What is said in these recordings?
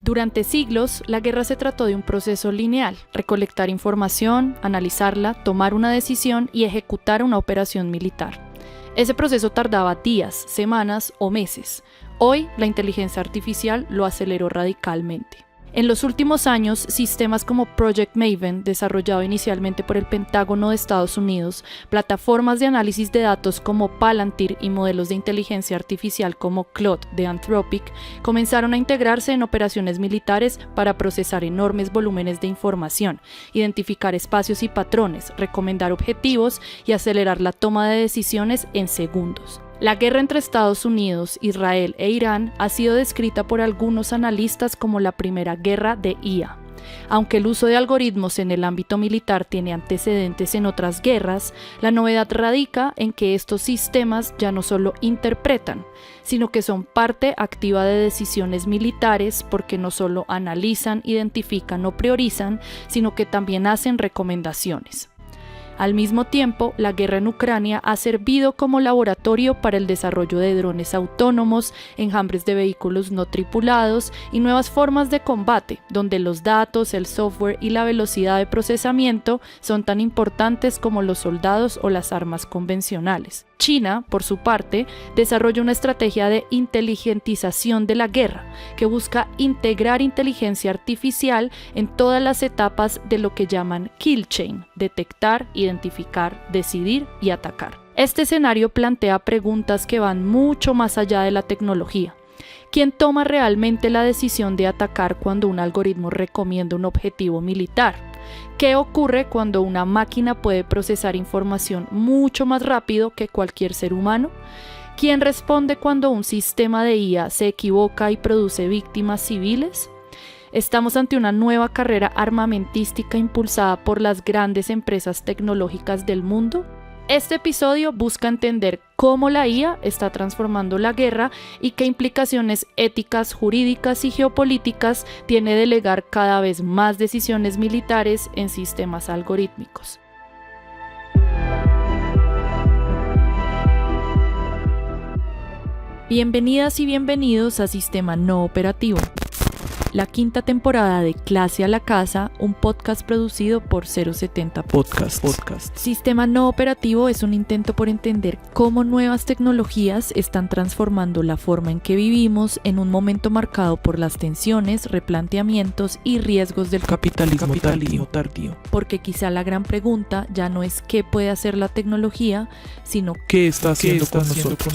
Durante siglos, la guerra se trató de un proceso lineal: recolectar información, analizarla, tomar una decisión y ejecutar una operación militar. Ese proceso tardaba días, semanas o meses. Hoy, la inteligencia artificial lo aceleró radicalmente. En los últimos años, sistemas como Project Maven, desarrollado inicialmente por el Pentágono de Estados Unidos, plataformas de análisis de datos como Palantir y modelos de inteligencia artificial como Claude de Anthropic, comenzaron a integrarse en operaciones militares para procesar enormes volúmenes de información, identificar espacios y patrones, recomendar objetivos y acelerar la toma de decisiones en segundos. La guerra entre Estados Unidos, Israel e Irán ha sido descrita por algunos analistas como la primera guerra de IA. Aunque el uso de algoritmos en el ámbito militar tiene antecedentes en otras guerras, la novedad radica en que estos sistemas ya no solo interpretan, sino que son parte activa de decisiones militares, porque no solo analizan, identifican o priorizan, sino que también hacen recomendaciones. Al mismo tiempo, la guerra en Ucrania ha servido como laboratorio para el desarrollo de drones autónomos, enjambres de vehículos no tripulados y nuevas formas de combate, donde los datos, el software y la velocidad de procesamiento son tan importantes como los soldados o las armas convencionales. China, por su parte, desarrolla una estrategia de inteligentización de la guerra, que busca integrar inteligencia artificial en todas las etapas de lo que llaman kill chain: detectar, identificar, decidir y atacar. Este escenario plantea preguntas que van mucho más allá de la tecnología. ¿Quién toma realmente la decisión de atacar cuando un algoritmo recomienda un objetivo militar? ¿Qué ocurre cuando una máquina puede procesar información mucho más rápido que cualquier ser humano? ¿Quién responde cuando un sistema de IA se equivoca y produce víctimas civiles? Estamos ante una nueva carrera armamentística impulsada por las grandes empresas tecnológicas del mundo. Este episodio busca entender cómo la IA está transformando la guerra y qué implicaciones éticas, jurídicas y geopolíticas tiene delegar cada vez más decisiones militares en sistemas algorítmicos. Bienvenidas y bienvenidos a Sistema No Operativo, la quinta temporada de Clase a la Casa, un podcast producido por 070 Podcast. Sistema No Operativo es un intento por entender cómo nuevas tecnologías están transformando la forma en que vivimos en un momento marcado por las tensiones, replanteamientos y riesgos del capitalismo tardío. Porque quizá la gran pregunta ya no es qué puede hacer la tecnología, sino qué está haciendo con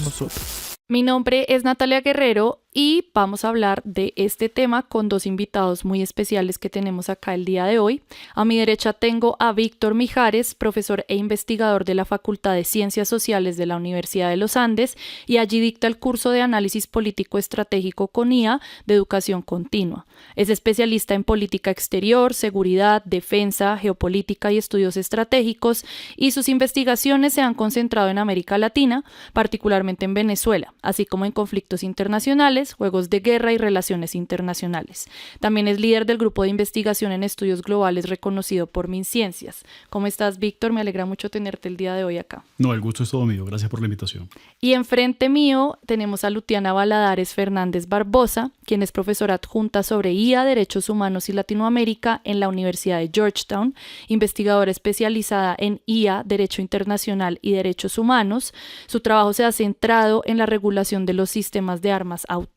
nosotros. Mi nombre es Natalia Guerrero y vamos a hablar de este tema con dos invitados muy especiales que tenemos acá el día de hoy. A mi derecha tengo a Víctor Mijares, profesor e investigador de la Facultad de Ciencias Sociales de la Universidad de los Andes, y allí dicta el curso de Análisis Político Estratégico con IA de Educación Continua. Es especialista en política exterior, seguridad, defensa, geopolítica y estudios estratégicos, y sus investigaciones se han concentrado en América Latina, particularmente en Venezuela, así como en conflictos internacionales, juegos de guerra y relaciones internacionales. También es líder del grupo de investigación en estudios globales reconocido por MinCiencias. ¿Cómo estás, Víctor? Me alegra mucho tenerte el día de hoy acá. No, el gusto es todo mío. Gracias por la invitación. Y enfrente mío tenemos a Lutiana Valadares Fernández Barbosa, quien es profesora adjunta sobre IA, Derechos Humanos y Latinoamérica en la Universidad de Georgetown, investigadora especializada en IA, Derecho Internacional y Derechos Humanos. Su trabajo se ha centrado en la regulación de los sistemas de armas autónomas,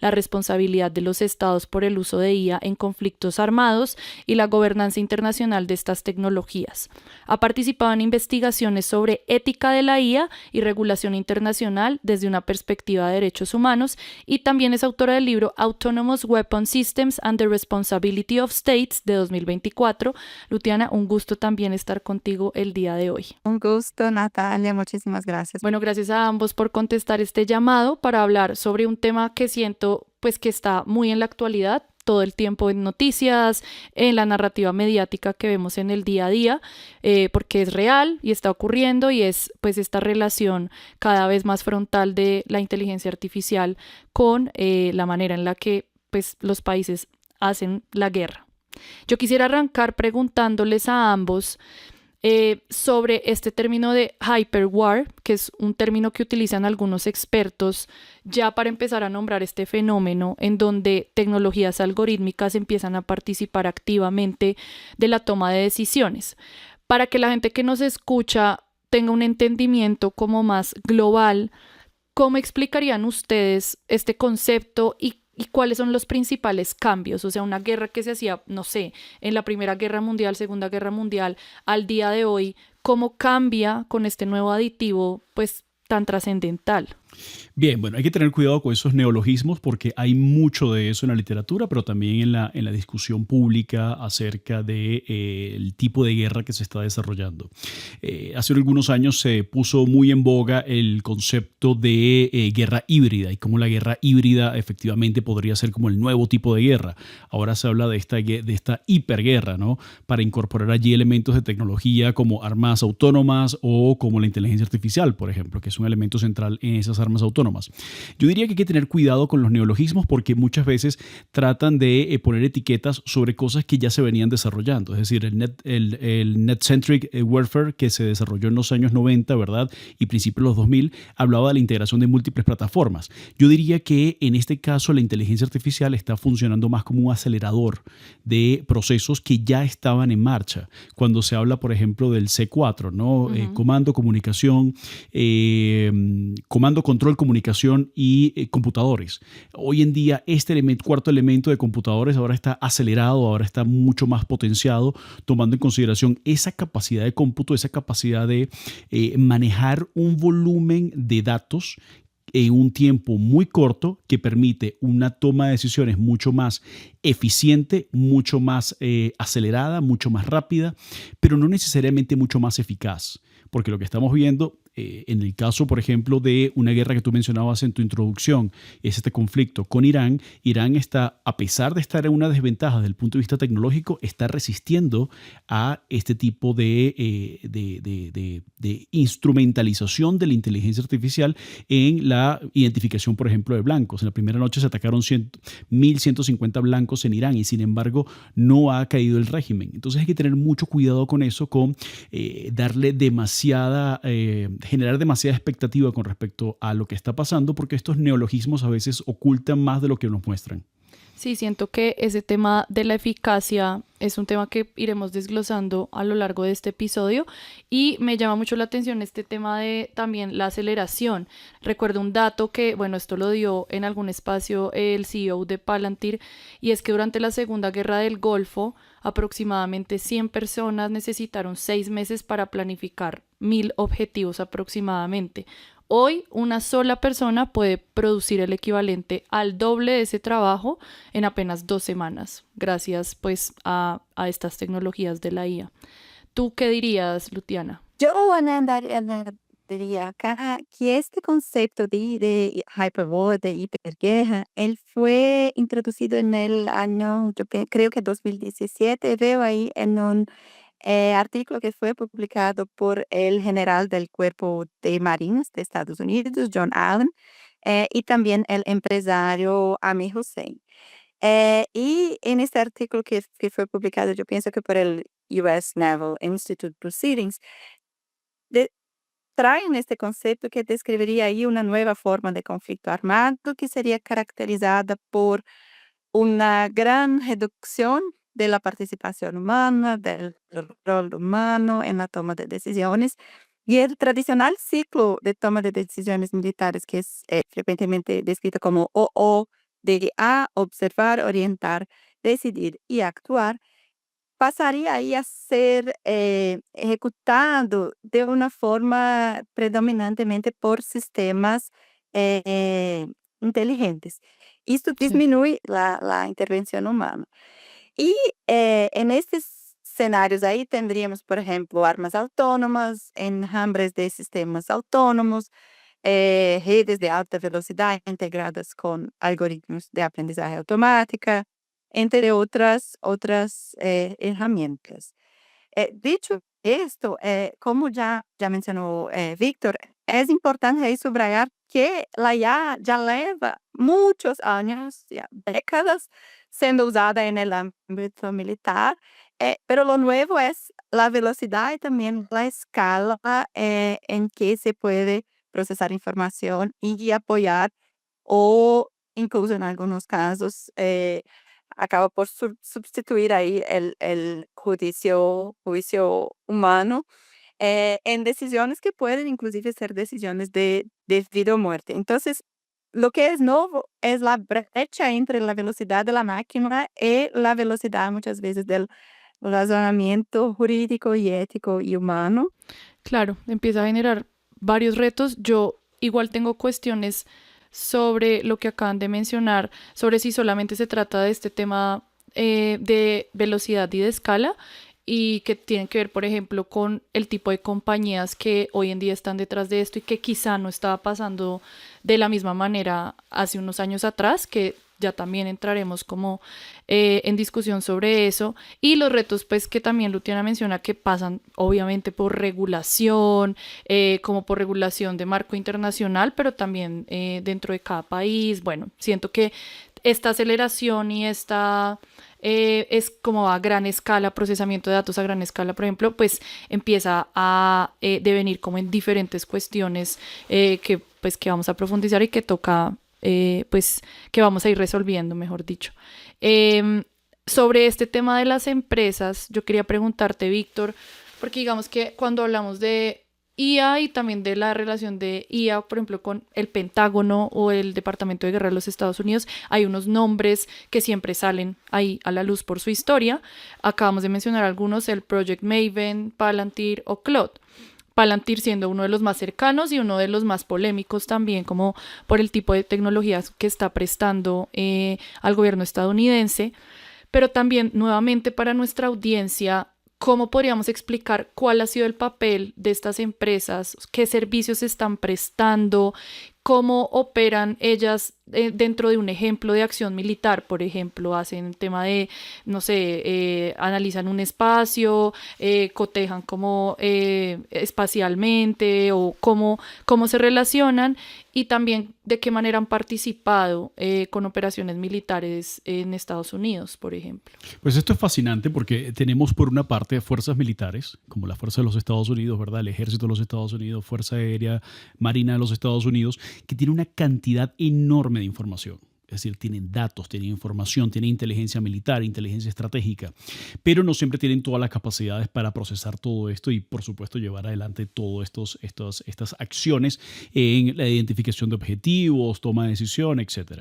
la responsabilidad de los estados por el uso de IA en conflictos armados y la gobernanza internacional de estas tecnologías. Ha participado en investigaciones sobre ética de la IA y regulación internacional desde una perspectiva de derechos humanos, y también es autora del libro Autonomous Weapon Systems and the Responsibility of States de 2024. Lutiana, un gusto también estar contigo el día de hoy. Un gusto, Natalia, muchísimas gracias. Bueno, gracias a ambos por contestar este llamado para hablar sobre un tema que siento pues que está muy en la actualidad, todo el tiempo en noticias, en la narrativa mediática que vemos en el día a día, porque es real y está ocurriendo, y es pues esta relación cada vez más frontal de la inteligencia artificial con la manera en la que pues los países hacen la guerra. Yo quisiera arrancar preguntándoles a ambos sobre este término de hyperwar, que es un término que utilizan algunos expertos ya para empezar a nombrar este fenómeno en donde tecnologías algorítmicas empiezan a participar activamente de la toma de decisiones. Para que la gente que nos escucha tenga un entendimiento como más global, ¿cómo explicarían ustedes este concepto y cuáles son los principales cambios? O sea, una guerra que se hacía, no sé, en la Primera Guerra Mundial, Segunda Guerra Mundial, al día de hoy, ¿cómo cambia con este nuevo aditivo, pues, tan trascendental? Bien, bueno, hay que tener cuidado con esos neologismos porque hay mucho de eso en la literatura, pero también en la discusión pública acerca de, el tipo de guerra que se está desarrollando. Hace algunos años se puso muy en boga el concepto de guerra híbrida y cómo la guerra híbrida efectivamente podría ser como el nuevo tipo de guerra. Ahora se habla de esta hiperguerra, ¿no? Para incorporar allí elementos de tecnología como armas autónomas o como la inteligencia artificial, por ejemplo, que es un elemento central en esas armas autónomas. Yo diría que hay que tener cuidado con los neologismos porque muchas veces tratan de poner etiquetas sobre cosas que ya se venían desarrollando. Es decir, el Net-Centric Warfare que se desarrolló en los años 90, ¿verdad? Y principios de los 2000, hablaba de la integración de múltiples plataformas. Yo diría que en este caso la inteligencia artificial está funcionando más como un acelerador de procesos que ya estaban en marcha. Cuando se habla, por ejemplo, del C4, ¿no? Comando, comunicación, comando, control, comunicación y computadores. Hoy en día este cuarto elemento de computadores ahora está acelerado, ahora está mucho más potenciado, tomando en consideración esa capacidad de cómputo, esa capacidad de manejar un volumen de datos en un tiempo muy corto que permite una toma de decisiones mucho más eficiente, mucho más acelerada, mucho más rápida, pero no necesariamente mucho más eficaz. Porque lo que estamos viendo en el caso, por ejemplo, de una guerra que tú mencionabas en tu introducción, es este conflicto con Irán. Irán está, a pesar de estar en una desventaja desde el punto de vista tecnológico, está resistiendo a este tipo de instrumentalización de la inteligencia artificial en la identificación, por ejemplo, de blancos. En la primera noche se atacaron 1.150 blancos en Irán y, sin embargo, no ha caído el régimen. Entonces hay que tener mucho cuidado con eso, con darle generar demasiada expectativa con respecto a lo que está pasando, porque estos neologismos a veces ocultan más de lo que nos muestran. Sí, siento que ese tema de la eficacia es un tema que iremos desglosando a lo largo de este episodio y me llama mucho la atención este tema de también la aceleración. Recuerdo un dato que, bueno, esto lo dio en algún espacio el CEO de Palantir, y es que durante la Segunda Guerra del Golfo aproximadamente 100 personas necesitaron 6 meses para planificar 1.000 objetivos aproximadamente. Hoy una sola persona puede producir el equivalente al doble de ese trabajo en apenas 2 semanas, gracias pues a estas tecnologías de la IA. ¿Tú qué dirías, Luciana? Yo diría que este concepto de hyperwar, de hiperguerra, él fue introducido en el año, creo que 2017. Veo ahí en un artículo que fue publicado por el general del Cuerpo de Marines de Estados Unidos, John Allen, y también el empresario Amir Hussein. Y en este artículo que fue publicado, yo pienso que por el US Naval Institute Proceedings, traen este concepto que describiría ahí una nueva forma de conflicto armado que sería caracterizada por una gran reducción de la participación humana, del rol humano en la toma de decisiones, y el tradicional ciclo de toma de decisiones militares, que es frecuentemente descrito como OODA, observar, orientar, decidir y actuar, pasaría ahí a ser ejecutado de una forma predominantemente por sistemas inteligentes. Esto Sí. disminuye la intervención humana. Y en estos escenarios ahí tendríamos, por ejemplo, armas autónomas, enjambres de sistemas autónomos, redes de alta velocidad integradas con algoritmos de aprendizaje automática, entre otras herramientas. Dicho esto, como ya mencionó Víctor, es importante ahí subrayar que la IA ya lleva muchos años, ya décadas, siendo usada en el ámbito militar, pero lo nuevo es la velocidad y también la escala en que se puede procesar información y apoyar o incluso en algunos casos acaba por sustituir ahí el juicio humano en decisiones que pueden inclusive ser decisiones de vida o muerte. Entonces, lo que es nuevo es la brecha entre la velocidad de la máquina y la velocidad muchas veces del razonamiento jurídico y ético y humano. Claro, empieza a generar varios retos. Yo igual tengo cuestiones sobre lo que acaban de mencionar, sobre si solamente se trata de este tema de velocidad y de escala y que tienen que ver, por ejemplo, con el tipo de compañías que hoy en día están detrás de esto y que quizá no estaba pasando de la misma manera hace unos años atrás, que ya también entraremos como en discusión sobre eso, y los retos pues que también Luciana menciona que pasan obviamente por regulación, como por regulación de marco internacional, pero también dentro de cada país. Bueno, siento que esta aceleración y esta es como a gran escala, procesamiento de datos a gran escala, por ejemplo, pues empieza a devenir como en diferentes cuestiones que vamos a profundizar y que toca pues que vamos a ir resolviendo, mejor dicho. Sobre este tema de las empresas, yo quería preguntarte, Víctor, porque digamos que cuando hablamos de IA y también de la relación de IA, por ejemplo, con el Pentágono o el Departamento de Guerra de los Estados Unidos, hay unos nombres que siempre salen ahí a la luz por su historia. Acabamos de mencionar algunos, el Project Maven, Palantir o Claude. Palantir siendo uno de los más cercanos y uno de los más polémicos también, como por el tipo de tecnologías que está prestando al gobierno estadounidense. Pero también, nuevamente, para nuestra audiencia, ¿cómo podríamos explicar cuál ha sido el papel de estas empresas? ¿Qué servicios están prestando? ¿Cómo operan ellas dentro de un ejemplo de acción militar? Por ejemplo, hacen tema de, no sé, analizan un espacio, cotejan como espacialmente o cómo se relacionan, y también de qué manera han participado con operaciones militares en Estados Unidos, por ejemplo. Pues esto es fascinante porque tenemos por una parte fuerzas militares, como la Fuerza de los Estados Unidos, ¿verdad? El Ejército de los Estados Unidos, Fuerza Aérea, Marina de los Estados Unidos, que tiene una cantidad enorme de información. Es decir, tienen datos, tienen información, tienen inteligencia militar, inteligencia estratégica, pero no siempre tienen todas las capacidades para procesar todo esto y, por supuesto, llevar adelante todas estas acciones en la identificación de objetivos, toma de decisión, etc.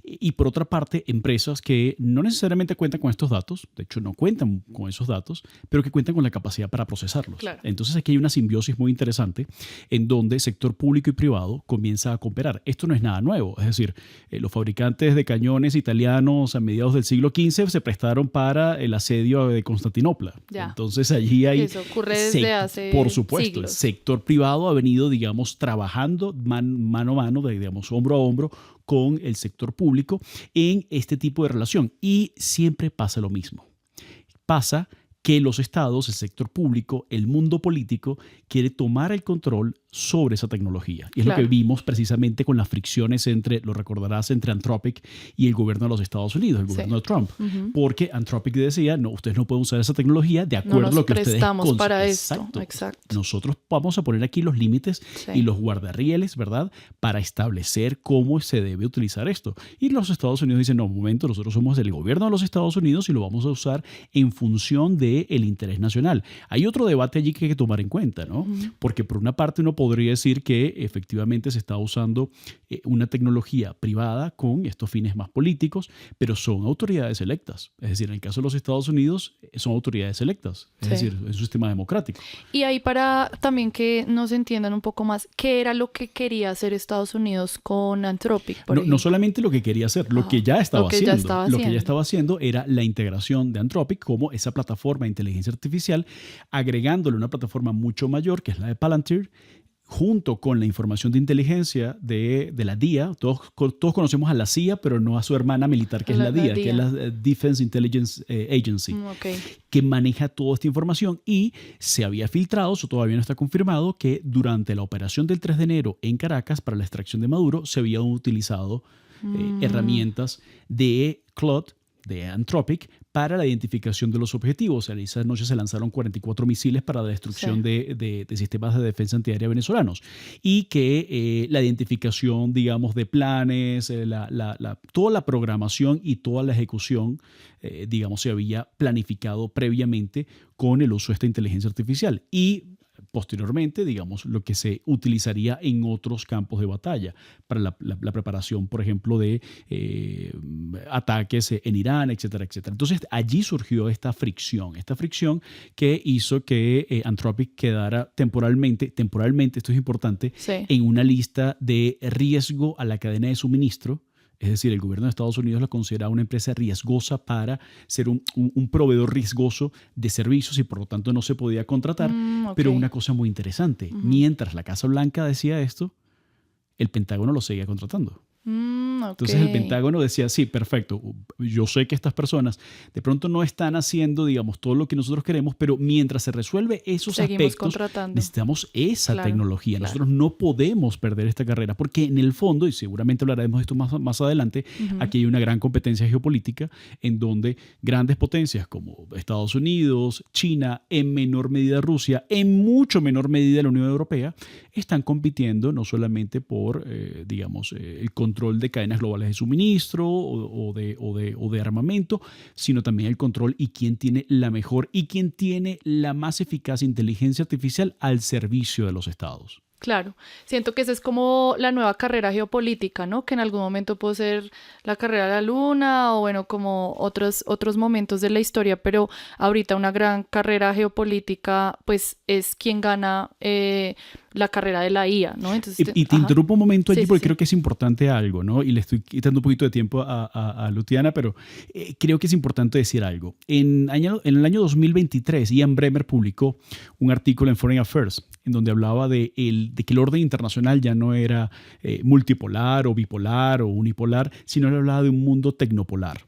Y por otra parte, empresas que no necesariamente cuentan con estos datos, de hecho no cuentan con esos datos, pero que cuentan con la capacidad para procesarlos. Claro. Entonces aquí hay una simbiosis muy interesante en donde sector público y privado comienza a cooperar. Esto no es nada nuevo, es decir, los fabricantes de cañones italianos a mediados del siglo XV se prestaron para el asedio de Constantinopla. Ya. Entonces allí hay... Eso ocurre desde hace por supuesto, siglos. El sector privado ha venido, digamos, trabajando mano a mano, digamos, hombro a hombro con el sector público en este tipo de relación. Y siempre pasa lo mismo. Pasa que los estados, el sector público, el mundo político quiere tomar el control sobre esa tecnología. Y es Claro. lo que vimos precisamente con las fricciones lo recordarás, entre Anthropic y el gobierno de los Estados Unidos, el gobierno de Trump. Uh-huh. Porque Anthropic decía, no, ustedes no pueden usar esa tecnología de acuerdo a lo que ustedes... prestamos para Exacto. esto. Exacto. Nosotros vamos a poner aquí los límites Sí. y los guardarrieles, ¿verdad? Para establecer cómo se debe utilizar esto. Y los Estados Unidos dicen, no, un momento, nosotros somos el gobierno de los Estados Unidos y lo vamos a usar en función del interés nacional. Hay otro debate allí que hay que tomar en cuenta, ¿no? Uh-huh. Porque por una parte uno podría decir que efectivamente se está usando una tecnología privada con estos fines más políticos, pero son autoridades electas. Es decir, en el caso de los Estados Unidos son autoridades electas, es Sí. decir, es un sistema democrático. Y ahí para también que nos entiendan un poco más, ¿qué era lo que quería hacer Estados Unidos con Anthropic, por No ejemplo? solamente lo que quería hacer, lo que ya estaba lo que ya haciendo. estaba Lo que ya haciendo. estaba haciendo era la integración de Anthropic como esa plataforma de inteligencia artificial, agregándole una plataforma mucho mayor, que es la de Palantir, junto con la información de inteligencia de la DIA. Todos conocemos a la CIA, pero no a su hermana militar, que es la DIA, que es la Defense Intelligence Agency, Okay. que maneja toda esta información, y se había filtrado, eso todavía no está confirmado, que durante la operación del 3 de enero en Caracas para la extracción de Maduro se habían utilizado herramientas de Claude, de Anthropic para la identificación de los objetivos. O sea, esa noche se lanzaron 44 misiles para la destrucción de sistemas de defensa antiaérea venezolanos y que la identificación, digamos, de planes, toda la programación y toda la ejecución, digamos, se había planificado previamente con el uso de esta inteligencia artificial y posteriormente, digamos, lo que se utilizaría en otros campos de batalla para la preparación, por ejemplo, de ataques en Irán, etcétera, etcétera. Entonces, allí surgió esta fricción que hizo que Anthropic quedara temporalmente, esto es importante, en una lista de riesgo a la cadena de suministro. Es decir, el gobierno de Estados Unidos la considera una empresa riesgosa para ser un proveedor riesgoso de servicios y por lo tanto no se podía contratar. Okay. Pero una cosa muy interesante, mientras la Casa Blanca decía esto, el Pentágono lo seguía contratando. Okay. Entonces el Pentágono decía, sí, perfecto, yo sé que estas personas de pronto no están haciendo, digamos, todo lo que nosotros queremos, pero mientras se resuelve esos aspectos, necesitamos esa tecnología. Nosotros no podemos perder esta carrera porque en el fondo, y seguramente hablaremos de esto más adelante, aquí hay una gran competencia geopolítica en donde grandes potencias como Estados Unidos, China, en menor medida Rusia, en mucho menor medida la Unión Europea, están compitiendo no solamente por, digamos, el control de cadenas globales de suministro o de armamento, sino también el control y quién tiene la mejor y quién tiene la más eficaz inteligencia artificial al servicio de los estados. Claro, siento que esa es como la nueva carrera geopolítica, ¿no? Que en algún momento puede ser la carrera a la luna o bueno, como otros momentos de la historia, pero ahorita una gran carrera geopolítica pues es quien gana la carrera de la IA, ¿no? Entonces, y te interrumpo un momento allí porque creo que es importante algo, ¿no? Y le estoy quitando un poquito de tiempo a Luciana, pero creo que es importante decir algo. En el año 2023, Ian Bremmer publicó un artículo en Foreign Affairs en donde hablaba de que el orden internacional ya no era multipolar o bipolar o unipolar, sino él hablaba de un mundo tecnopolar.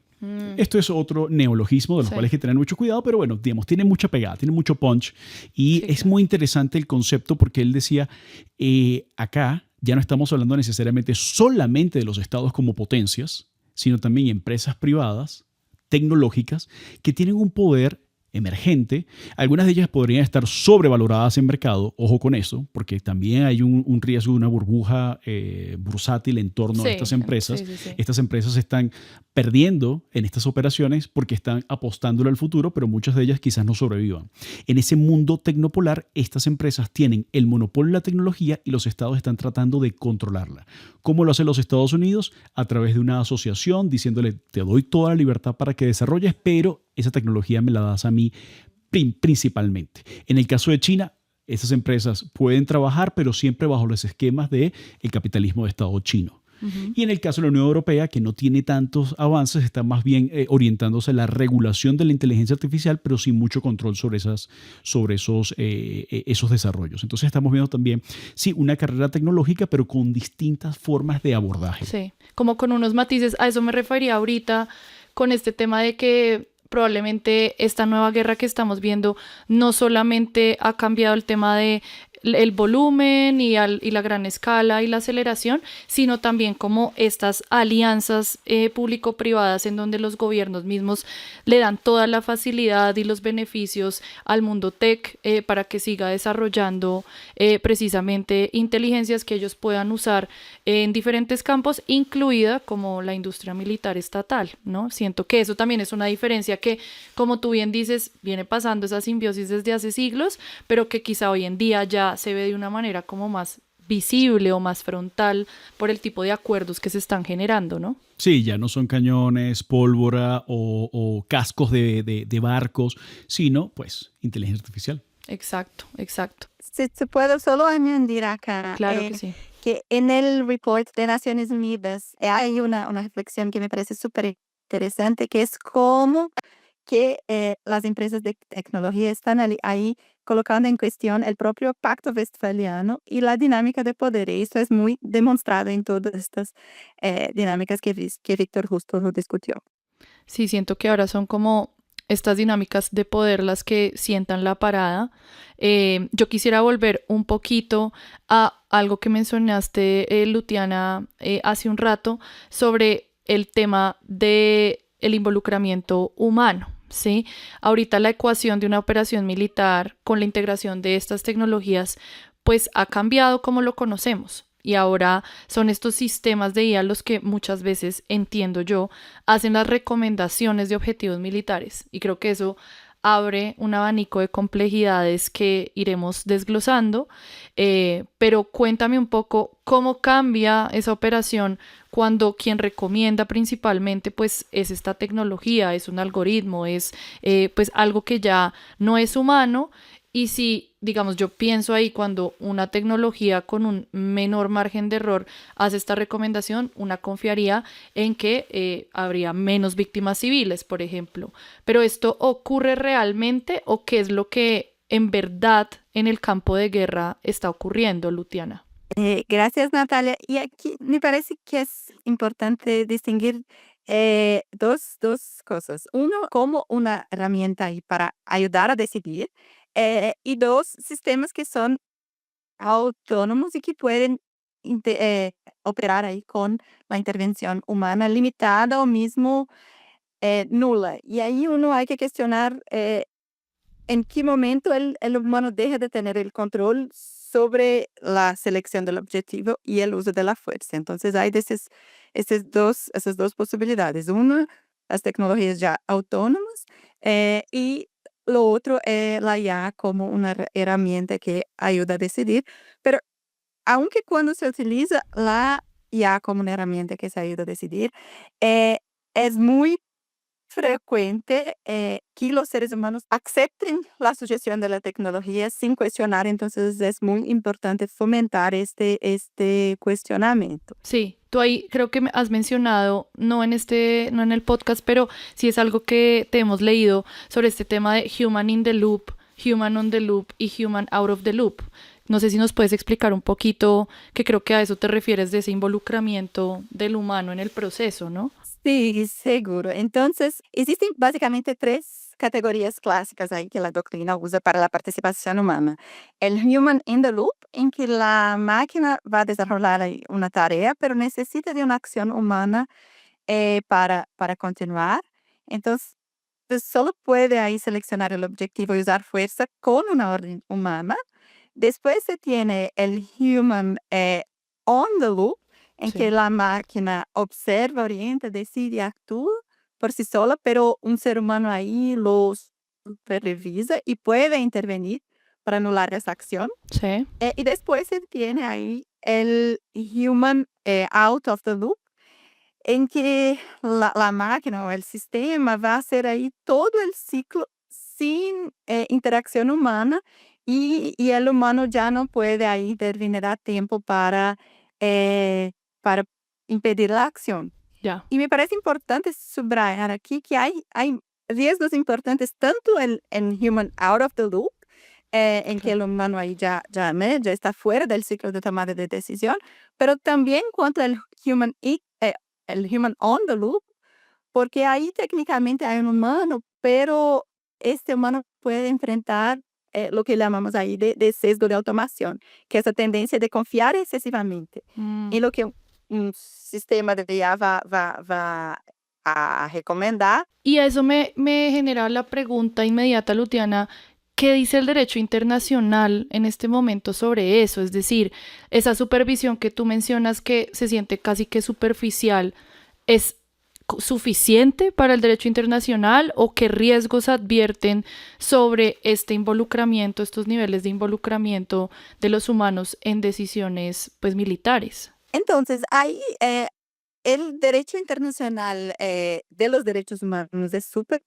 Esto es otro neologismo de los cuales hay que tener mucho cuidado, pero bueno, digamos, tiene mucha pegada, tiene mucho punch y es muy interesante el concepto porque él decía, acá ya no estamos hablando necesariamente solamente de los estados como potencias, sino también empresas privadas, tecnológicas, que tienen un poder emergente. Algunas de ellas podrían estar sobrevaloradas en mercado, ojo con eso, porque también hay un riesgo de una burbuja bursátil en torno a estas empresas. Estas empresas están perdiendo en estas operaciones porque están apostándole al futuro, pero muchas de ellas quizás no sobrevivan. En ese mundo tecnopolar, estas empresas tienen el monopolio de la tecnología y los estados están tratando de controlarla. ¿Cómo lo hacen los Estados Unidos? A través de una asociación diciéndole, te doy toda la libertad para que desarrolles, pero esa tecnología me la das a mí principalmente. En el caso de China, esas empresas pueden trabajar, pero siempre bajo los esquemas del capitalismo de Estado chino. Y en el caso de la Unión Europea, que no tiene tantos avances, está más bien orientándose a la regulación de la inteligencia artificial, pero sin mucho control sobre esos desarrollos. Entonces estamos viendo también, sí, una carrera tecnológica, pero con distintas formas de abordaje. Sí, como con unos matices. A eso me refería ahorita con este tema de que probablemente esta nueva guerra que estamos viendo no solamente ha cambiado el tema de el volumen y la gran escala y la aceleración, sino también como estas alianzas público-privadas en donde los gobiernos mismos le dan toda la facilidad y los beneficios al mundo tech para que siga desarrollando precisamente inteligencias que ellos puedan usar en diferentes campos, incluida como la industria militar estatal, ¿no? Siento que eso también es una diferencia que, como tú bien dices, viene pasando esa simbiosis desde hace siglos, pero que quizá hoy en día ya se ve de una manera como más visible o más frontal por el tipo de acuerdos que se están generando, ¿no? Sí, ya no son cañones, pólvora o cascos de barcos, sino pues inteligencia artificial. Exacto, exacto. Si puedo solo añadir acá. Claro que sí. Que en el report de Naciones Unidas hay una reflexión que me parece súper interesante, que es cómo que las empresas de tecnología están ahí colocando en cuestión el propio Pacto Westfaliano y la dinámica de poder. Y esto es muy demostrado en todas estas dinámicas que Víctor justo lo discutió. Sí, siento que ahora son como estas dinámicas de poder las que sientan la parada. Yo quisiera volver un poquito a algo que mencionaste, Luciana, hace un rato, sobre el tema de el involucramiento humano, ¿sí? Ahorita la ecuación de una operación militar con la integración de estas tecnologías pues ha cambiado como lo conocemos. Y ahora son estos sistemas de IA los que muchas veces, entiendo yo, hacen las recomendaciones de objetivos militares. Y creo que eso abre un abanico de complejidades que iremos desglosando. Pero cuéntame un poco cómo cambia esa operación cuando quien recomienda principalmente pues es esta tecnología, es un algoritmo, es pues algo que ya no es humano. Y si, digamos, yo pienso ahí cuando una tecnología con un menor margen de error hace esta recomendación, una confiaría en que habría menos víctimas civiles, por ejemplo. Pero ¿esto ocurre realmente o qué es lo que en verdad en el campo de guerra está ocurriendo, Luciana? Gracias, Natalia. Y aquí me parece que es importante distinguir dos cosas. Uno, como una herramienta ahí para ayudar a decidir, y dos, sistemas que son autónomos y que pueden operar ahí con la intervención humana limitada o mismo nula. Y ahí uno hay que cuestionar en qué momento el humano deja de tener el control sobre la selección del objetivo y el uso de la fuerza. Entonces hay esas dos posibilidades. Una, las tecnologías ya autónomas, y lo otro es la IA como una herramienta que ayuda a decidir. Pero aunque cuando se utiliza la IA como una herramienta que se ayuda a decidir, es muy frecuente que los seres humanos acepten la sugestión de la tecnología sin cuestionar. Entonces es muy importante fomentar este cuestionamiento. Sí, tú ahí creo que me has mencionado, no en el podcast, pero sí es algo que te hemos leído sobre este tema de human in the loop, human on the loop y human out of the loop. No sé si nos puedes explicar un poquito, que creo que a eso te refieres de ese involucramiento del humano en el proceso, ¿no? Sí, seguro. Entonces, existen básicamente tres categorías clásicas ahí que la doctrina usa para la participación humana. El human in the loop, en que la máquina va a desarrollar ahí una tarea, pero necesita de una acción humana para continuar. Entonces, pues, solo puede ahí seleccionar el objetivo y usar fuerza con una orden humana. Después se tiene el human on the loop, en que Sí. la máquina observa, orienta, decide y actúa por sí sola, pero un ser humano ahí lo supervisa y puede intervenir para anular esa acción. Sí, Y después se tiene ahí el human out of the loop, en que la máquina o el sistema va a hacer ahí todo el ciclo sin interacción humana, y el humano ya no puede ahí intervenir a tiempo para impedir la acción. ya, Y me parece importante subrayar aquí que hay riesgos importantes tanto en human out of the loop, en que claro. el humano ahí ya está fuera del ciclo de tomada de decisión, pero también contra el human on the loop, porque ahí técnicamente hay un humano, pero este humano puede enfrentar lo que llamamos ahí de sesgo de automación, que es la tendencia de confiar excesivamente Mm. en lo que un sistema de IA va a recomendar. Y eso me genera la pregunta inmediata, Lutiana, ¿qué dice el derecho internacional en este momento sobre eso? Es decir, esa supervisión que tú mencionas que se siente casi que superficial, ¿es suficiente para el derecho internacional o qué riesgos advierten sobre este involucramiento, estos niveles de involucramiento de los humanos en decisiones pues militares? Entonces, ahí el derecho internacional de los derechos humanos es súper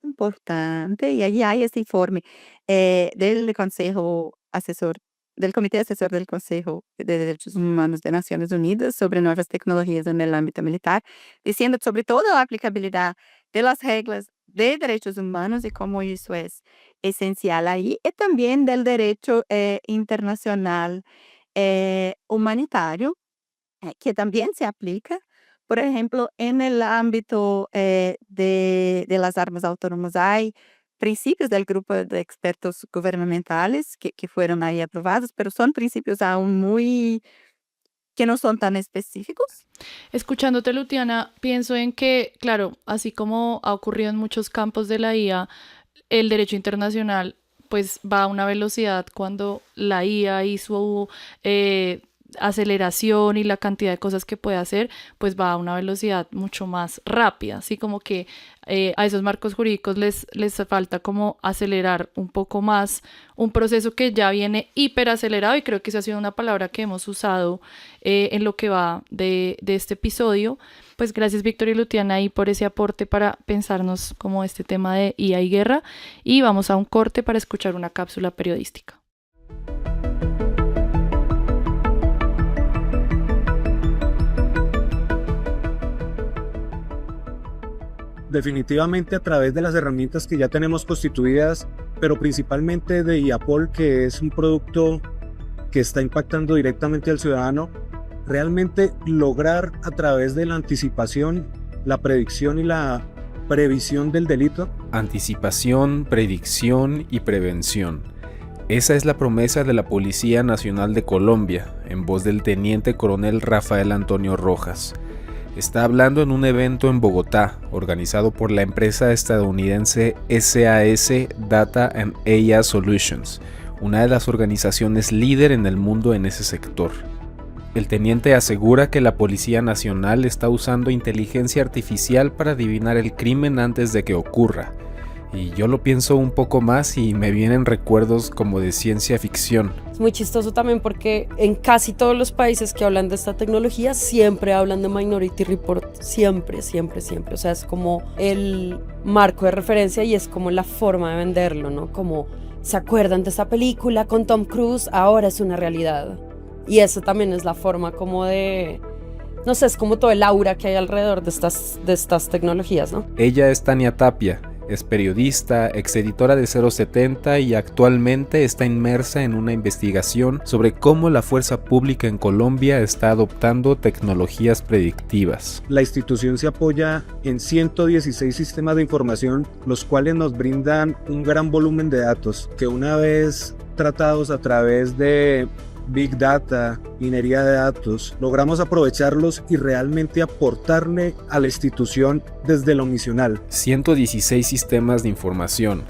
importante, y ahí hay este informe del Consejo Asesor, del Comité Asesor del Consejo de Derechos Humanos de Naciones Unidas sobre nuevas tecnologías en el ámbito militar, diciendo sobre todo la aplicabilidad de las reglas de derechos humanos y cómo eso es esencial ahí, y también del derecho internacional humanitario, que también se aplica. Por ejemplo, en el ámbito de las armas autónomas hay principios del grupo de expertos gubernamentales que fueron ahí aprobados, pero son principios aún muy que no son tan específicos. Escuchándote, Luciana, pienso en que, claro, así como ha ocurrido en muchos campos de la IA, el derecho internacional pues va a una velocidad cuando la IA y su aceleración y la cantidad de cosas que puede hacer, pues va a una velocidad mucho más rápida, así como que a esos marcos jurídicos les falta como acelerar un poco más un proceso que ya viene hiperacelerado, y creo que esa ha sido una palabra que hemos usado en lo que va de este episodio. Pues gracias, Víctor y Luciana, ahí por ese aporte para pensarnos como este tema de IA y guerra, y vamos a un corte para escuchar una cápsula periodística. Definitivamente a través de las herramientas que ya tenemos constituidas, pero principalmente de IAPOL, que es un producto que está impactando directamente al ciudadano, realmente lograr a través de la anticipación, la predicción y la previsión del delito. Anticipación, predicción y prevención. Esa es la promesa de la Policía Nacional de Colombia, en voz del teniente coronel Rafael Antonio Rojas. Está hablando en un evento en Bogotá, organizado por la empresa estadounidense SAS Data and AI Solutions, una de las organizaciones líder en el mundo en ese sector. El teniente asegura que la Policía Nacional está usando inteligencia artificial para adivinar el crimen antes de que ocurra. Y yo lo pienso un poco más y me vienen recuerdos como de ciencia ficción. Es muy chistoso también porque en casi todos los países que hablan de esta tecnología siempre hablan de Minority Report, siempre. O sea, es como el marco de referencia y es como la forma de venderlo, ¿no? Como, ¿se acuerdan de esta película con Tom Cruise? Ahora es una realidad. Y eso también es la forma como de... No sé, es como todo el aura que hay alrededor de estas tecnologías, ¿no? Ella es Tania Tapia. Es periodista, exeditora de 070 y actualmente está inmersa en una investigación sobre cómo la fuerza pública en Colombia está adoptando tecnologías predictivas. La institución se apoya en 116 sistemas de información, los cuales nos brindan un gran volumen de datos que, una vez tratados a través de Big Data, minería de datos, logramos aprovecharlos y realmente aportarle a la institución desde lo misional. 116 sistemas de información,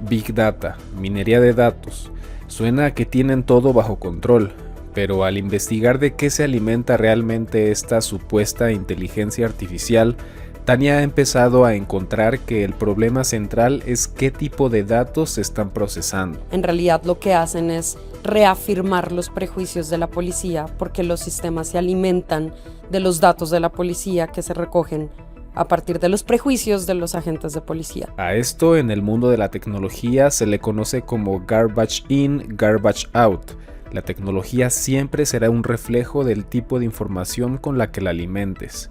Big Data, minería de datos. Suena a que tienen todo bajo control, pero al investigar de qué se alimenta realmente esta supuesta inteligencia artificial, Tania ha empezado a encontrar que el problema central es qué tipo de datos se están procesando. En realidad lo que hacen es reafirmar los prejuicios de la policía porque los sistemas se alimentan de los datos de la policía que se recogen a partir de los prejuicios de los agentes de policía. A esto en el mundo de la tecnología se le conoce como garbage in, garbage out. La tecnología siempre será un reflejo del tipo de información con la que la alimentes.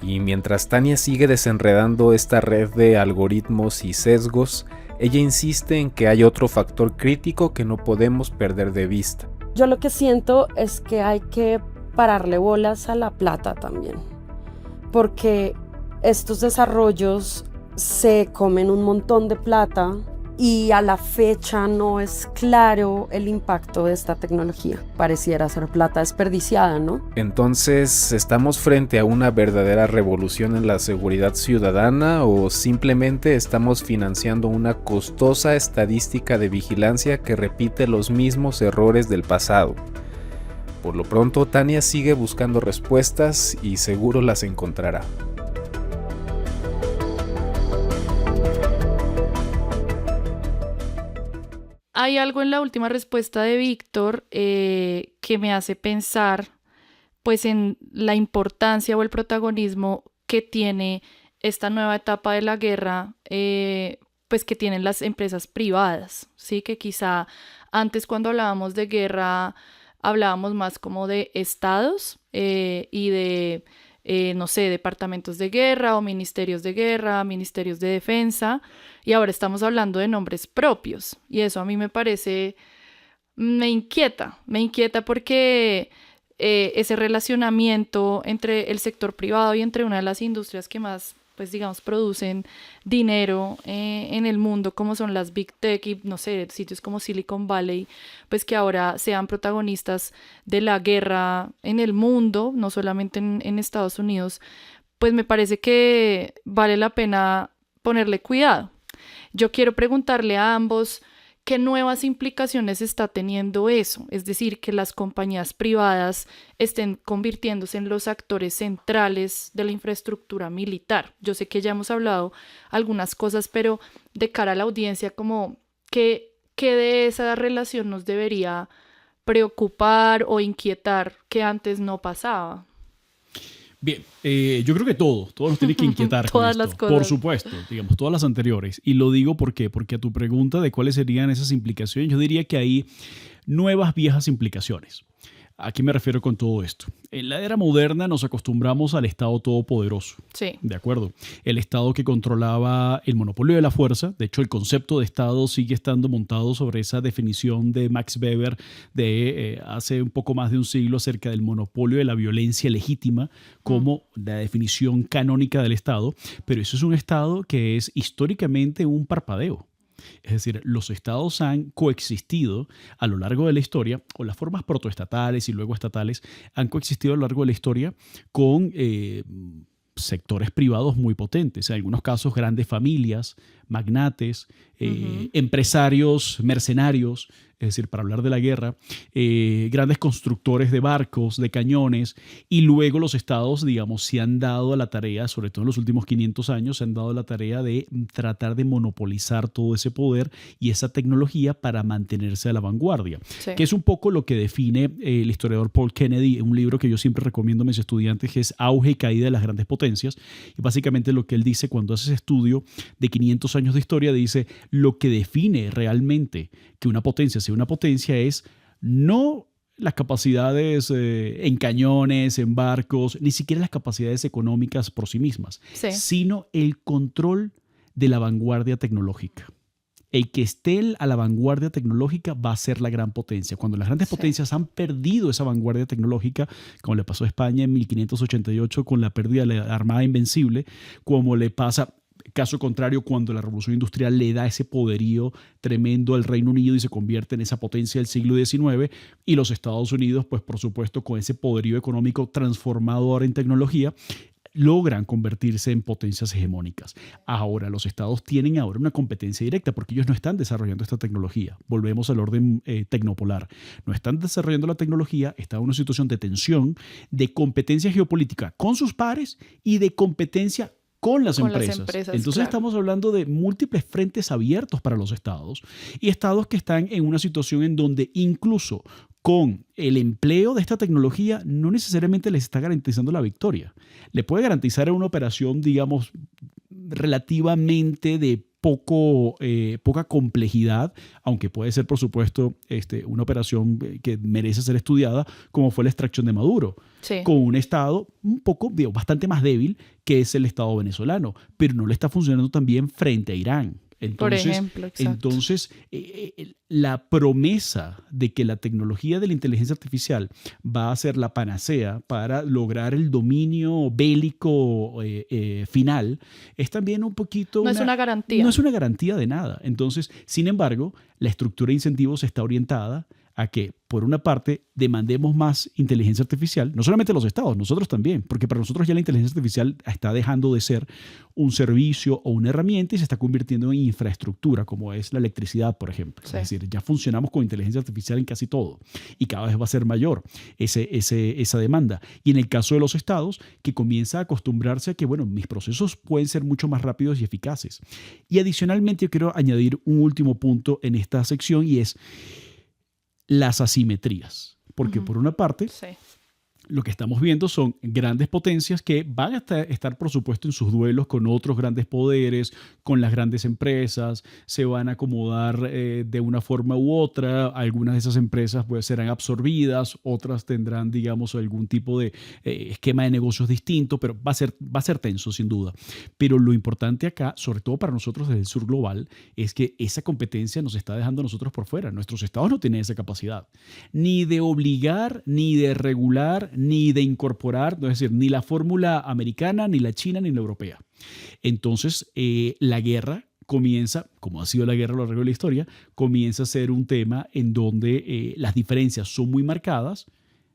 Y mientras Tania sigue desenredando esta red de algoritmos y sesgos, ella insiste en que hay otro factor crítico que no podemos perder de vista. Yo lo que siento es que hay que pararle bolas a la plata también, porque estos desarrollos se comen un montón de plata y a la fecha no es claro el impacto de esta tecnología. Pareciera ser plata desperdiciada, ¿no? Entonces, ¿estamos frente a una verdadera revolución en la seguridad ciudadana o simplemente estamos financiando una costosa estadística de vigilancia que repite los mismos errores del pasado? Por lo pronto, Tania sigue buscando respuestas y seguro las encontrará. Hay algo en la última respuesta de Víctor que me hace pensar pues en la importancia o el protagonismo que tiene esta nueva etapa de la guerra, pues que tienen las empresas privadas, ¿sí? Que quizá antes, cuando hablábamos de guerra, hablábamos más como de estados y de, no sé, departamentos de guerra o ministerios de guerra, ministerios de defensa, y ahora estamos hablando de nombres propios, y eso a mí me parece, me inquieta porque ese relacionamiento entre el sector privado y entre una de las industrias que más pues digamos, producen dinero en el mundo, como son las Big Tech y, no sé, sitios como Silicon Valley, pues que ahora sean protagonistas de la guerra en el mundo, no solamente en Estados Unidos, pues me parece que vale la pena ponerle cuidado. Yo quiero preguntarle a ambos qué nuevas implicaciones está teniendo eso, es decir, que las compañías privadas estén convirtiéndose en los actores centrales de la infraestructura militar. Yo sé que ya hemos hablado algunas cosas, pero de cara a la audiencia, como qué de esa relación nos debería preocupar o inquietar que antes no pasaba. Bien, yo creo que todos nos tiene que inquietar Todas con las esto. cosas. Por supuesto, digamos, todas las anteriores. Y lo digo porque a tu pregunta de cuáles serían esas implicaciones, yo diría que hay nuevas, viejas implicaciones. ¿A qué me refiero con todo esto? En la era moderna nos acostumbramos al Estado todopoderoso. Sí. ¿De acuerdo? El Estado que controlaba el monopolio de la fuerza. De hecho, el concepto de Estado sigue estando montado sobre esa definición de Max Weber de hace un poco más de un siglo acerca del monopolio de la violencia legítima como la definición canónica del Estado. Pero eso es un Estado que es históricamente un parpadeo. Es decir, los estados han coexistido a lo largo de la historia, o las formas protoestatales y luego estatales han coexistido a lo largo de la historia con sectores privados muy potentes. En algunos casos, grandes familias, magnates, empresarios, mercenarios, es decir, para hablar de la guerra, grandes constructores de barcos, de cañones, y luego los estados, digamos, se han dado a la tarea, sobre todo en los últimos 500 años, se han dado a la tarea de tratar de monopolizar todo ese poder y esa tecnología para mantenerse a la vanguardia, Sí. que es un poco lo que define el historiador Paul Kennedy en un libro que yo siempre recomiendo a mis estudiantes, que es Auge y Caída de las Grandes Potencias, y básicamente lo que él dice cuando hace ese estudio de 500 años de historia, dice, lo que define realmente que una potencia sea una potencia es no las capacidades en cañones, en barcos, ni siquiera las capacidades económicas por sí mismas, Sí. sino el control de la vanguardia tecnológica. El que esté a la vanguardia tecnológica va a ser la gran potencia. Cuando las grandes Sí. potencias han perdido esa vanguardia tecnológica, como le pasó a España en 1588 con la pérdida de la Armada Invencible, como le pasa, caso contrario, cuando la Revolución Industrial le da ese poderío tremendo al Reino Unido y se convierte en esa potencia del siglo XIX, y los Estados Unidos, pues por supuesto, con ese poderío económico transformador en tecnología, logran convertirse en potencias hegemónicas. Ahora, los estados tienen ahora una competencia directa porque ellos no están desarrollando esta tecnología. Volvemos al orden tecnopolar. No están desarrollando la tecnología, están en una situación de tensión, de competencia geopolítica con sus pares y de competencia con las empresas. Entonces claro. Estamos hablando de múltiples frentes abiertos para los estados y estados que están en una situación en donde incluso con el empleo de esta tecnología no necesariamente les está garantizando la victoria. Le puede garantizar una operación, digamos, relativamente de poca complejidad, aunque puede ser, por supuesto, una operación que merece ser estudiada, como fue la extracción de Maduro, Sí. con un Estado un poco, bastante más débil, que es el Estado venezolano, pero no le está funcionando tan bien frente a Irán. Entonces, Por ejemplo, exacto. La promesa de que la tecnología de la inteligencia artificial va a ser la panacea para lograr el dominio bélico final es también un poquito... No es una garantía. No es una garantía de nada. Entonces, sin embargo, la estructura de incentivos está orientada a que, por una parte, demandemos más inteligencia artificial, no solamente los estados, nosotros también, porque para nosotros ya la inteligencia artificial está dejando de ser un servicio o una herramienta y se está convirtiendo en infraestructura, como es la electricidad, por ejemplo. Sí. Es decir, ya funcionamos con inteligencia artificial en casi todo y cada vez va a ser mayor esa demanda. Y en el caso de los estados, que comienza a acostumbrarse a que, bueno, mis procesos pueden ser mucho más rápidos y eficaces. Y adicionalmente yo quiero añadir un último punto en esta sección y es las asimetrías, porque por una parte Sí. lo que estamos viendo son grandes potencias que van a estar, por supuesto, en sus duelos con otros grandes poderes, con las grandes empresas, se van a acomodar de una forma u otra. Algunas de esas empresas pues, serán absorbidas, otras tendrán, digamos, algún tipo de esquema de negocios distinto, pero va a ser tenso, sin duda. Pero lo importante acá, sobre todo para nosotros desde el sur global, es que esa competencia nos está dejando a nosotros por fuera. Nuestros estados no tienen esa capacidad, ni de obligar, ni de regular, ni de incorporar, es decir, ni la fórmula americana, ni la china, ni la europea. Entonces, la guerra comienza, como ha sido la guerra a lo largo de la historia, comienza a ser un tema en donde las diferencias son muy marcadas,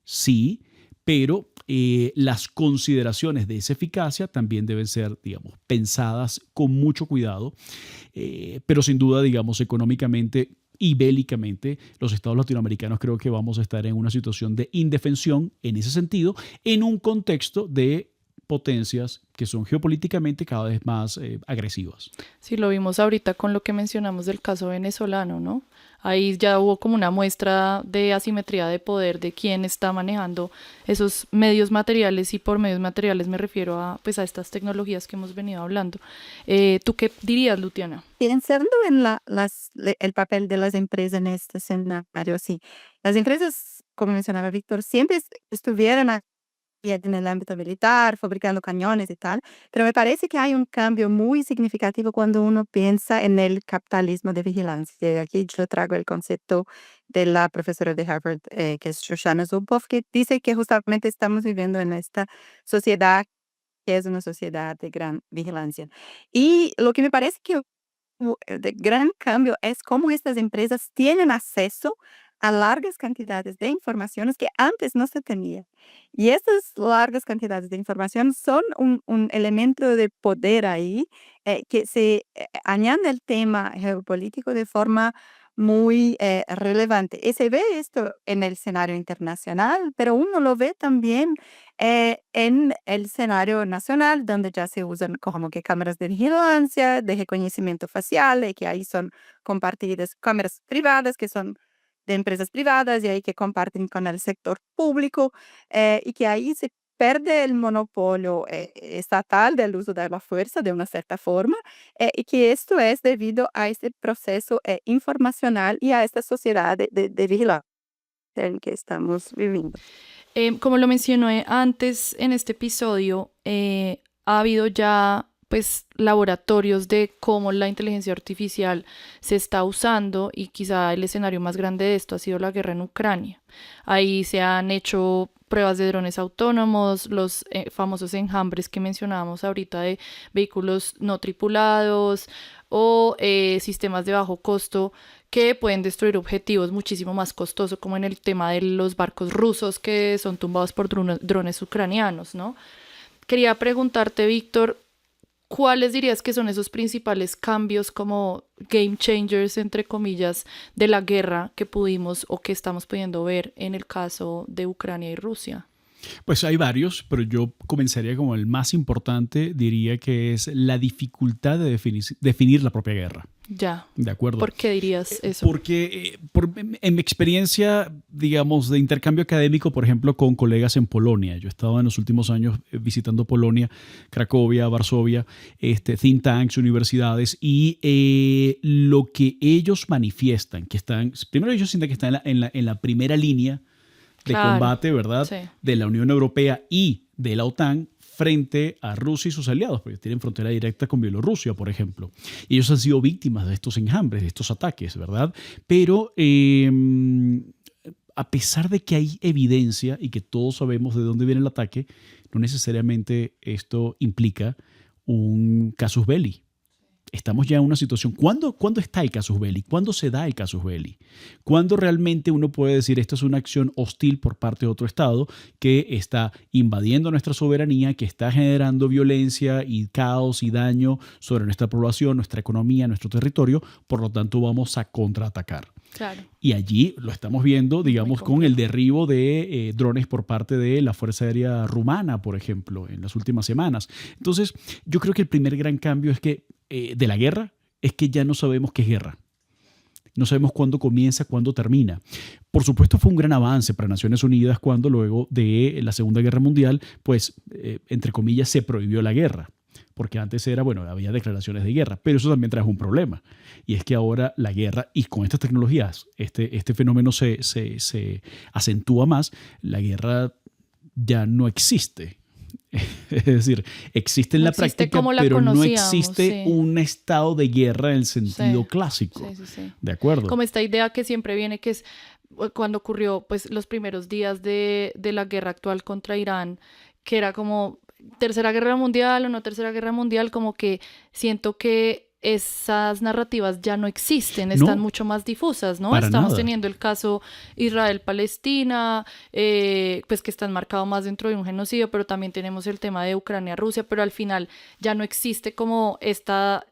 sí, pero las consideraciones de esa eficacia también deben ser, digamos, pensadas con mucho cuidado, pero sin duda, digamos, económicamente y bélicamente, los estados latinoamericanos creo que vamos a estar en una situación de indefensión en ese sentido, en un contexto de potencias que son geopolíticamente cada vez más agresivas. Sí, lo vimos ahorita con lo que mencionamos del caso venezolano, ¿no? Ahí ya hubo como una muestra de asimetría de poder de quién está manejando esos medios materiales, y por medios materiales me refiero a, pues, a estas tecnologías que hemos venido hablando. ¿Tú qué dirías, Luciana? Pensando en el papel de las empresas en este escenario, sí. Las empresas, como mencionaba Víctor, siempre estuvieron en el ámbito militar, fabricando cañones y tal, pero me parece que hay un cambio muy significativo cuando uno piensa en el capitalismo de vigilancia. Aquí yo traigo el concepto de la profesora de Harvard, que es Shoshana Zuboff, que dice que justamente estamos viviendo en esta sociedad que es una sociedad de gran vigilancia. Y lo que me parece que de gran cambio es cómo estas empresas tienen acceso a largas cantidades de informaciones que antes no se tenía. Y estas largas cantidades de información son un elemento de poder ahí, que se añade el tema geopolítico de forma muy relevante. Y se ve esto en el escenario internacional, pero uno lo ve también en el escenario nacional, donde ya se usan como que cámaras de vigilancia, de reconocimiento facial, y que ahí son compartidas cámaras privadas, que son de empresas privadas, y ahí que comparten con el sector público, y que ahí se pierde el monopolio estatal del uso de la fuerza de una cierta forma, y que esto es debido a este proceso informacional y a esta sociedad de vigilancia en que estamos viviendo. Como lo mencioné antes en este episodio, ha habido ya, pues, laboratorios de cómo la inteligencia artificial se está usando, y quizá el escenario más grande de esto ha sido la guerra en Ucrania. Ahí se han hecho pruebas de drones autónomos, los famosos enjambres que mencionábamos ahorita de vehículos no tripulados o sistemas de bajo costo que pueden destruir objetivos muchísimo más costosos, como en el tema de los barcos rusos que son tumbados por drones ucranianos, ¿no? Quería preguntarte, Víctor, ¿cuáles dirías que son esos principales cambios como game changers, entre comillas, de la guerra que pudimos o que estamos pudiendo ver en el caso de Ucrania y Rusia? Pues hay varios, pero yo comenzaría como el más importante, diría que es la dificultad de definir la propia guerra. Ya. ¿De acuerdo? ¿Por qué dirías eso? Porque en mi experiencia, digamos, de intercambio académico, por ejemplo, con colegas en Polonia, yo he estado en los últimos años visitando Polonia, Cracovia, Varsovia, think tanks, universidades, y lo que ellos manifiestan, que están, primero ellos sienten que están en la primera línea de combate, ¿verdad? Sí. De la Unión Europea y de la OTAN frente a Rusia y sus aliados, porque tienen frontera directa con Bielorrusia, por ejemplo. Y ellos han sido víctimas de estos enjambres, de estos ataques, ¿verdad? Pero a pesar de que hay evidencia y que todos sabemos de dónde viene el ataque, no necesariamente esto implica un casus belli. Estamos ya en una situación. ¿Cuándo está el casus belli? ¿Cuándo se da el casus belli? ¿Cuándo realmente uno puede decir esto es una acción hostil por parte de otro Estado que está invadiendo nuestra soberanía, que está generando violencia y caos y daño sobre nuestra población, nuestra economía, nuestro territorio? Por lo tanto, vamos a contraatacar. Claro. Y allí lo estamos viendo, digamos, con el derribo de drones por parte de la Fuerza Aérea Rumana, por ejemplo, en las últimas semanas. Entonces, yo creo que el primer gran cambio es que de la guerra es que ya no sabemos qué es guerra. No sabemos cuándo comienza, cuándo termina. Por supuesto, fue un gran avance para Naciones Unidas cuando luego de la Segunda Guerra Mundial, pues, entre comillas, se prohibió la guerra. Porque antes era, bueno, había declaraciones de guerra, pero eso también trajo un problema. Y es que ahora la guerra, y con estas tecnologías, este fenómeno se acentúa más, la guerra ya no existe. Es decir, existe en la práctica, pero no existe un estado de guerra en el sentido clásico. Sí. ¿De acuerdo? Como esta idea que siempre viene, que es cuando ocurrió pues los primeros días de la guerra actual contra Irán, que era como tercera guerra mundial o no tercera guerra mundial, como que siento que esas narrativas ya no existen, están No, mucho más difusas, ¿no? para Estamos nada. teniendo el caso Israel-Palestina, pues que están marcados más dentro de un genocidio, pero también tenemos el tema de Ucrania-Rusia, pero al final ya no existe como esta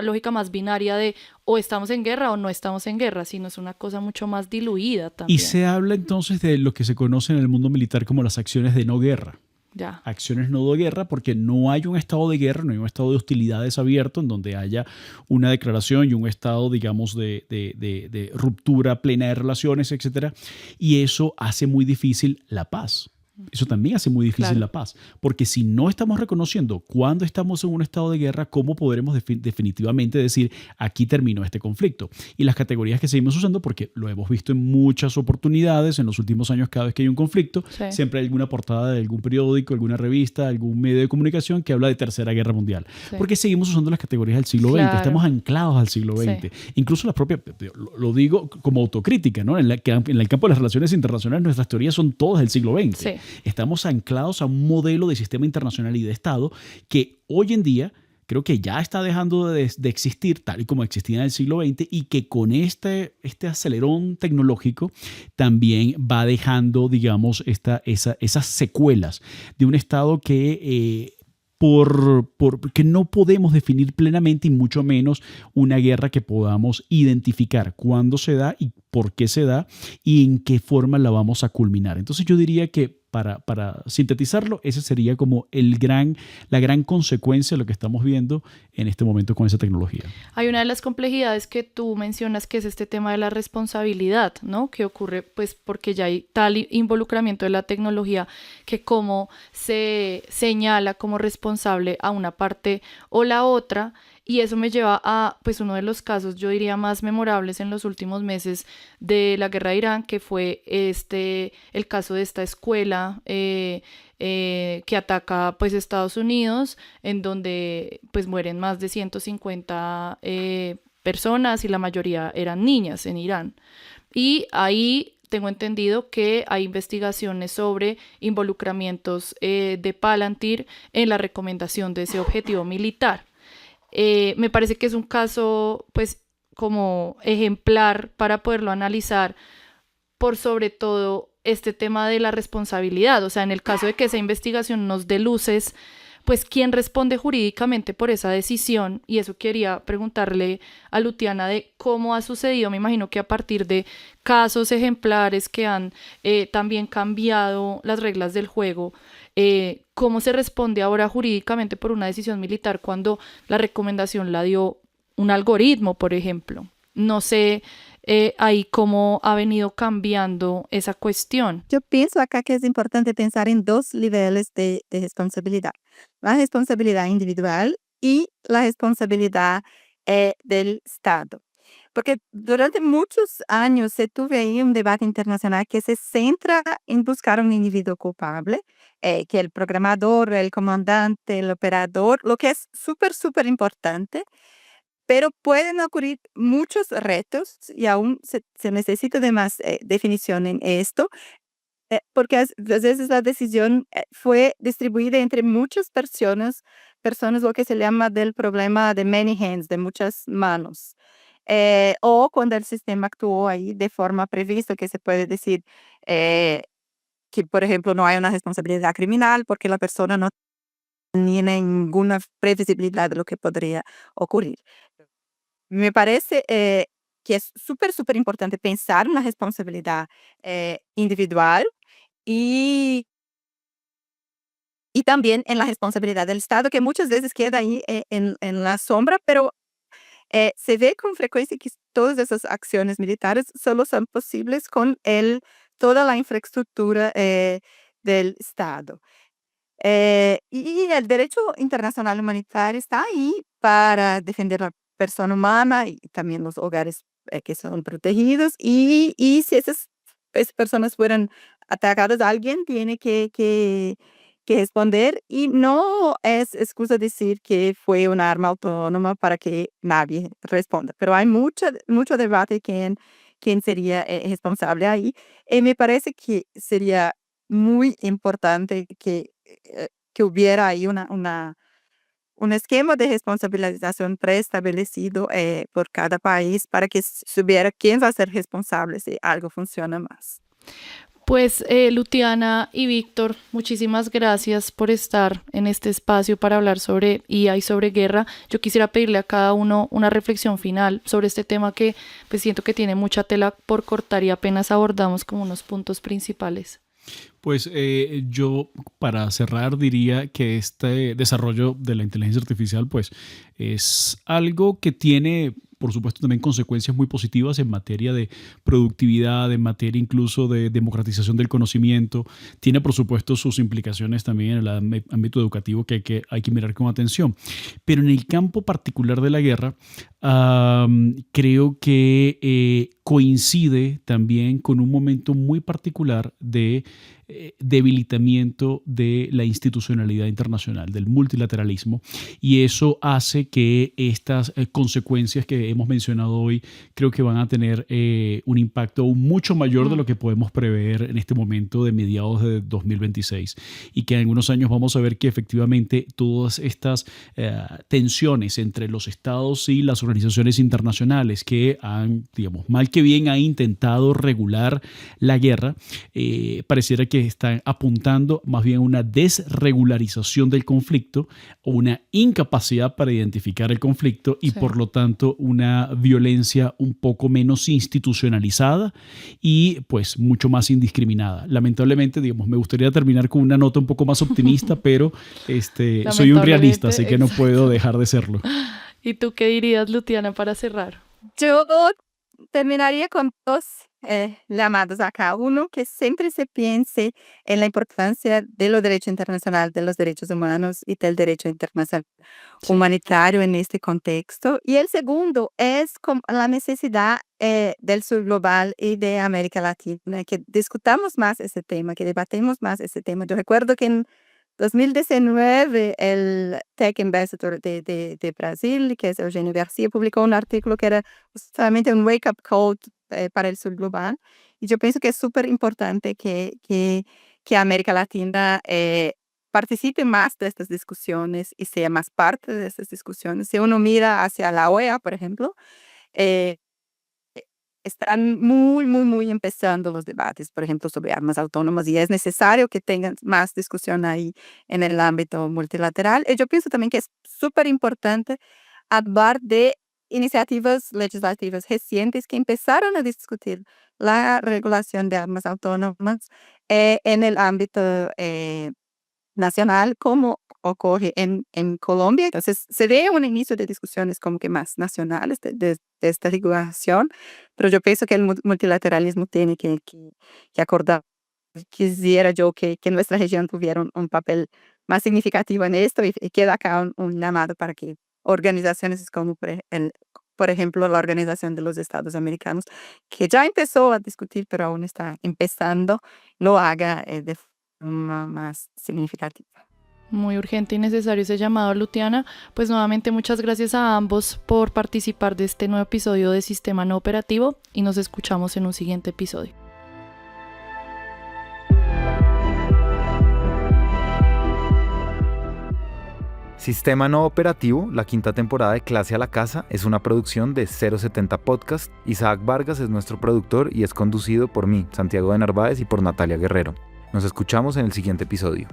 lógica más binaria de o estamos en guerra o no estamos en guerra, sino es una cosa mucho más diluida Y también. se habla entonces de lo que se conoce en el mundo militar como las acciones de no guerra. Ya. Acciones no de guerra, porque no hay un estado de guerra, no hay un estado de hostilidades abierto en donde haya una declaración y un estado, digamos, de ruptura plena de relaciones, etcétera. Y eso hace muy difícil la paz. Eso también hace muy difícil Claro. la paz, porque si no estamos reconociendo cuándo estamos en un estado de guerra, ¿cómo podremos definitivamente decir aquí terminó este conflicto? Y las categorías que seguimos usando, porque lo hemos visto en muchas oportunidades en los últimos años, cada vez que hay un conflicto, Sí. siempre hay alguna portada de algún periódico, alguna revista, algún medio de comunicación que habla de Tercera Guerra Mundial, Sí. porque seguimos usando las categorías del siglo XX, Claro. estamos anclados al siglo XX. Incluso la propia, lo digo como autocrítica, ¿no? En el campo de las relaciones internacionales, nuestras teorías son todas del siglo XX. Sí. Estamos anclados a un modelo de sistema internacional y de Estado que hoy en día creo que ya está dejando de existir tal y como existía en el siglo XX, y que con este acelerón tecnológico también va dejando, digamos, esas secuelas de un Estado que que no podemos definir plenamente, y mucho menos una guerra que podamos identificar cuándo se da y por qué se da y en qué forma la vamos a culminar. Entonces yo diría que para sintetizarlo, ese sería como la gran consecuencia de lo que estamos viendo en este momento con esa tecnología. Hay una de las complejidades que tú mencionas, que es este tema de la responsabilidad, ¿no? Que ocurre pues porque ya hay tal involucramiento de la tecnología que como se señala como responsable a una parte o la otra. Y eso me lleva a pues uno de los casos, yo diría, más memorables en los últimos meses de la guerra de Irán, que fue el caso de esta escuela que ataca pues Estados Unidos, en donde pues mueren más de 150 personas, y la mayoría eran niñas en Irán. Y ahí tengo entendido que hay investigaciones sobre involucramientos de Palantir en la recomendación de ese objetivo militar. Me parece que es un caso pues como ejemplar para poderlo analizar, por sobre todo este tema de la responsabilidad. O sea, en el caso de que esa investigación nos dé luces, pues quién responde jurídicamente por esa decisión. Y eso quería preguntarle a Luciana de cómo ha sucedido. Me imagino que a partir de casos ejemplares que han también cambiado las reglas del juego, ¿cómo se responde ahora jurídicamente por una decisión militar cuando la recomendación la dio un algoritmo, por ejemplo? No sé ahí cómo ha venido cambiando esa cuestión. Yo pienso acá que es importante pensar en dos niveles de responsabilidad. La responsabilidad individual y la responsabilidad del Estado. Porque durante muchos años se tuvo ahí un debate internacional que se centra en buscar un individuo culpable, que el programador, el comandante, el operador, lo que es súper, súper importante, pero pueden ocurrir muchos retos y aún se necesita de más definición en esto, porque a veces la decisión fue distribuida entre muchas personas, lo que se llama del problema de many hands, de muchas manos. O cuando el sistema actuó ahí de forma prevista, que se puede decir que, por ejemplo, no hay una responsabilidad criminal porque la persona no tiene ninguna previsibilidad de lo que podría ocurrir. Me parece que es súper, súper importante pensar en la responsabilidad individual y también en la responsabilidad del Estado, que muchas veces queda ahí en la sombra, pero se ve con frecuencia que todas esas acciones militares solo son posibles con toda la infraestructura del Estado. Y el derecho internacional humanitario está ahí para defender la persona humana y también los hogares que son protegidos. Y si esas personas fueran atacadas, alguien tiene que responder. Y no es excusa decir que fue una arma autónoma para que nadie responda. Pero hay mucho debate quién sería responsable ahí. Y me parece que sería muy importante que hubiera ahí un esquema de responsabilización preestablecido por cada país para que supiera quién va a ser responsable si algo funciona más. Pues Luciana y Víctor, muchísimas gracias por estar en este espacio para hablar sobre IA y sobre guerra. Yo quisiera pedirle a cada uno una reflexión final sobre este tema que pues siento que tiene mucha tela por cortar y apenas abordamos como unos puntos principales. Pues yo para cerrar diría que este desarrollo de la inteligencia artificial pues es algo que tiene por supuesto también consecuencias muy positivas en materia de productividad, en materia incluso de democratización del conocimiento. Tiene por supuesto sus implicaciones también en el ámbito educativo que hay que mirar con atención. Pero en el campo particular de la guerra, creo que coincide también con un momento muy particular de debilitamiento de la institucionalidad internacional, del multilateralismo, y eso hace que estas consecuencias que hemos mencionado hoy creo que van a tener un impacto mucho mayor de lo que podemos prever en este momento de mediados de 2026, y que en algunos años vamos a ver que efectivamente todas estas tensiones entre los estados y las organizaciones internacionales que han, digamos, mal que bien han intentado regular la guerra, pareciera que están apuntando más bien a una desregularización del conflicto o una incapacidad para identificar el conflicto y por lo tanto una violencia un poco menos institucionalizada y pues mucho más indiscriminada. Lamentablemente, digamos, me gustaría terminar con una nota un poco más optimista, pero soy un realista, así que no puedo dejar de serlo. ¿Y tú qué dirías, Luciana, para cerrar? Yo terminaría con dos llamados acá. Uno, que siempre se piense en la importancia de los derechos internacionales, de los derechos humanos y del derecho internacional humanitario en este contexto. Y el segundo es la necesidad del sur global y de América Latina, que discutamos más ese tema, que debatemos más ese tema. Yo recuerdo que en 2019, el Tech Ambassador de Brasil, que es Eugenio García, publicó un artículo que era justamente un wake-up call para el sur global. Y yo pienso que es súper importante que América Latina participe más de estas discusiones y sea más parte de estas discusiones. Si uno mira hacia la OEA, por ejemplo, están muy empezando los debates, por ejemplo, sobre armas autónomas, y es necesario que tengan más discusión ahí en el ámbito multilateral. Y yo pienso también que es súper importante hablar de iniciativas legislativas recientes que empezaron a discutir la regulación de armas autónomas en el ámbito nacional, como ocurre en Colombia. Entonces, sería un inicio de discusiones como que más nacionales de esta regulación, pero yo pienso que el multilateralismo tiene que acordar. Quisiera yo que nuestra región tuviera un papel más significativo en esto, y queda acá un llamado para que organizaciones como, por ejemplo, la Organización de los Estados Americanos, que ya empezó a discutir, pero aún está empezando, lo haga de forma más significativa. Muy urgente y necesario ese llamado, Luciana. Pues nuevamente muchas gracias a ambos por participar de este nuevo episodio de Sistema No Operativo, y nos escuchamos en un siguiente episodio. Sistema No Operativo, la quinta temporada de Clase a la Casa, es una producción de 070 Podcast. Isaac Vargas es nuestro productor y es conducido por mí, Santiago de Narváez, y por Natalia Guerrero. Nos escuchamos en el siguiente episodio.